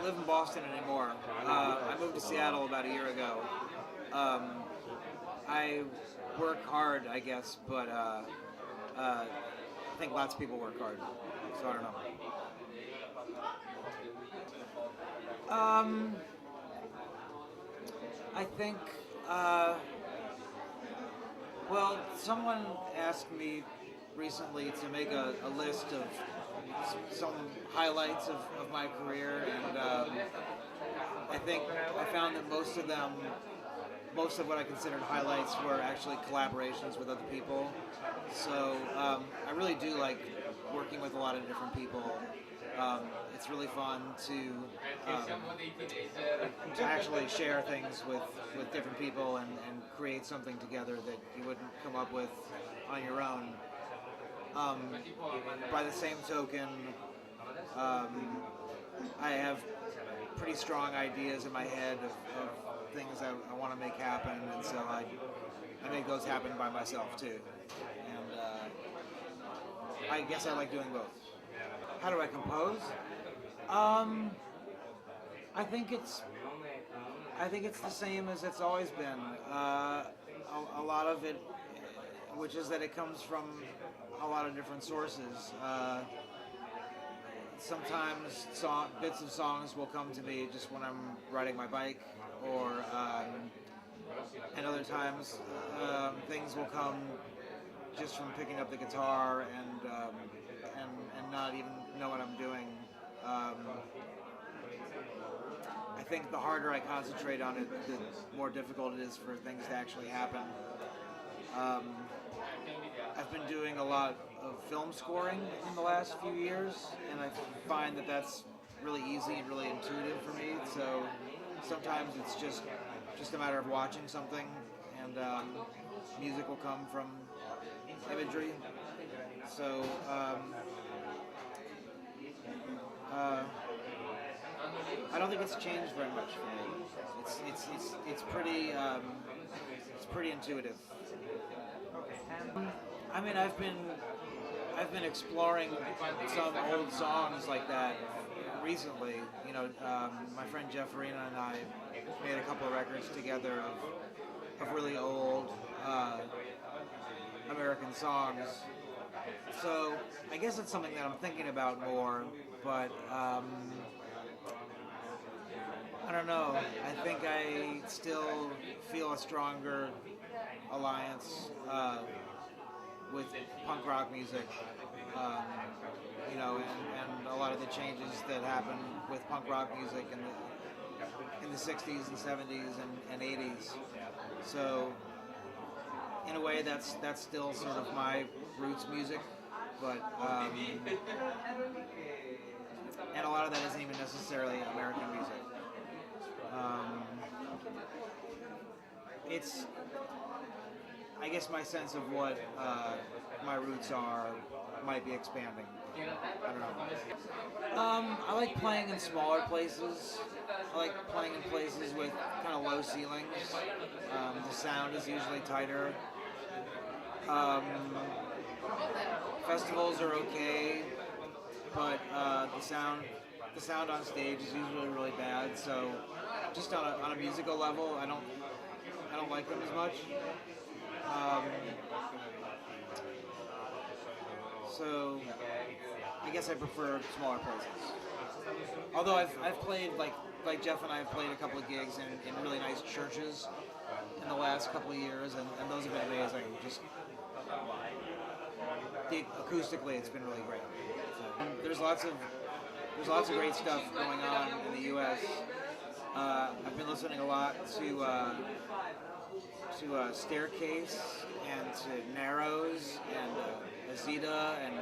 live in Boston anymore. I moved to Seattle about a year ago. I work hard, I guess, but I think lots of people work hard, so I don't know. I think, well, someone asked me recently to make a list of some highlights of my career, and I think I found that most of what I considered highlights were actually collaborations with other people. So I really do like working with a lot of different people. It's really fun to actually share things with different people and create something together that you wouldn't come up with on your own. By the same token, I have pretty strong ideas in my head of things I want to make happen, and so I make those happen by myself too. And I guess I like doing both. How do I compose? I think it's the same as it's always been. A lot of it, which is that it comes from a lot of different sources. Sometimes bits of songs will come to me just when I'm riding my bike, or and other times things will come just from picking up the guitar and not even know what I'm doing. I think the harder I concentrate on it, the more difficult it is for things to actually happen. I've been doing a lot of film scoring in the last few years, and I find that that's really easy and really intuitive for me. So sometimes it's just a matter of watching something, and music will come from imagery. So I don't think it's changed very much for me. It's pretty intuitive. I mean, I've been exploring some old songs like that recently. You know, my friend Jeff Farina and I made a couple of records together of really old American songs. So I guess it's something that I'm thinking about more, but I don't know. I think I still feel a stronger alliance with punk rock music, you know, and a lot of the changes that happened with punk rock music in the 60s and 70s and 80s. So in a way, that's still sort of my roots music, but and a lot of that isn't even necessarily American music. It's, I guess, my sense of what my roots are might be expanding. I don't know. I like playing in smaller places. I like playing in places with kind of low ceilings. The sound is usually tighter. Festivals are okay, but the sound on stage is usually really bad. So just on a musical level, I don't like them as much. So I guess I prefer smaller places. Although I've played like Jeff and I have played a couple of gigs in really nice churches in the last couple of years, and those have been amazing. Just acoustically, it's been really great. So, there's lots of great stuff going on in the U.S. I've been listening a lot to Staircase and to Narrows and Azita and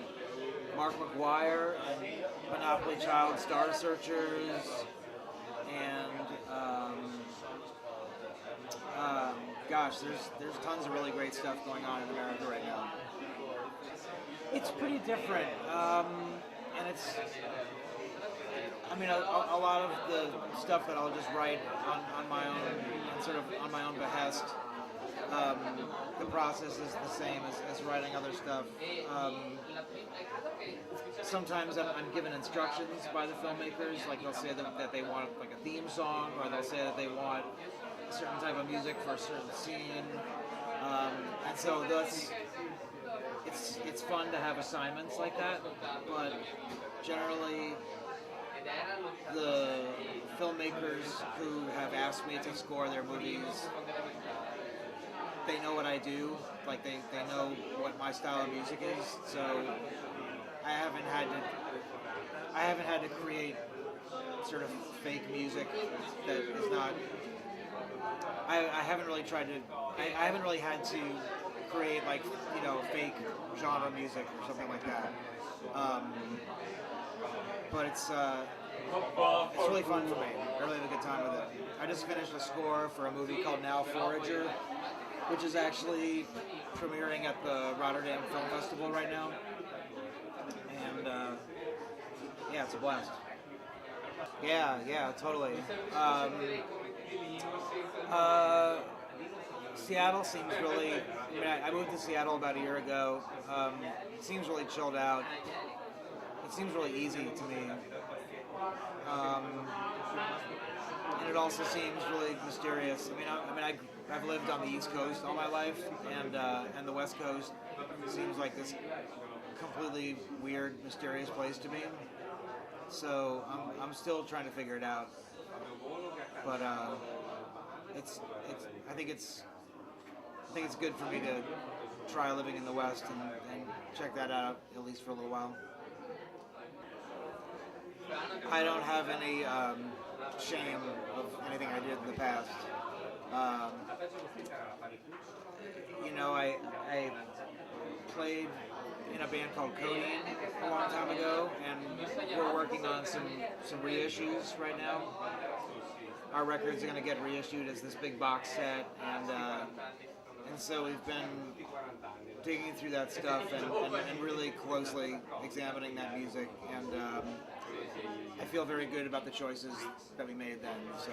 Mark McGuire and Monopoly Child Star Searchers and gosh, there's tons of really great stuff going on in America right now. It's pretty different, and I mean, a lot of the stuff that I'll just write on my own, and sort of on my own behest. Um, the process is the same as writing other stuff. Sometimes I'm given instructions by the filmmakers, like they'll say that they want like a theme song, or they'll say that they want a certain type of music for a certain scene, and so it's fun to have assignments like that, but generally the filmmakers who have asked me to score their movies, they know what I do, like they know what my style of music is, so I haven't had to create sort of fake music that is not. I haven't really tried to. I haven't really had to create like fake genre music or something like that. But it's really fun for me. I really have a good time with it. I just finished a score for a movie called Now Forager, which is actually premiering at the Rotterdam Film Festival right now. And yeah, it's a blast. Yeah, totally. Seattle seems really. I mean, I moved to Seattle about a year ago. It seems really chilled out. It seems really easy to me. And it also seems really mysterious. I've lived on the East Coast all my life, and the West Coast seems like this completely weird, mysterious place to me. So I'm still trying to figure it out. But I think it's good for me to try living in the West and check that out at least for a little while. I don't have any shame of anything I did in the past. I played in a band called Codeine a long time ago, and we're working on some reissues right now. Our records are going to get reissued as this big box set, and so we've been digging through that stuff and really closely examining that music, and I feel very good about the choices that we made then. So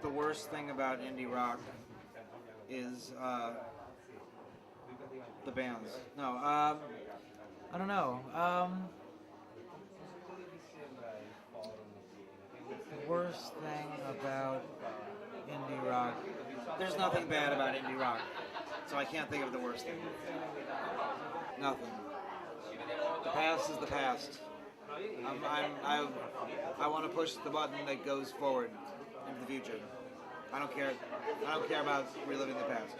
the worst thing about indie rock is the bands. No, I don't know. The worst thing about indie rock. There's nothing bad about indie rock, so I can't think of the worst thing. Nothing. The past is the past. I want to push the button that goes forward into the future. I don't care about reliving the past.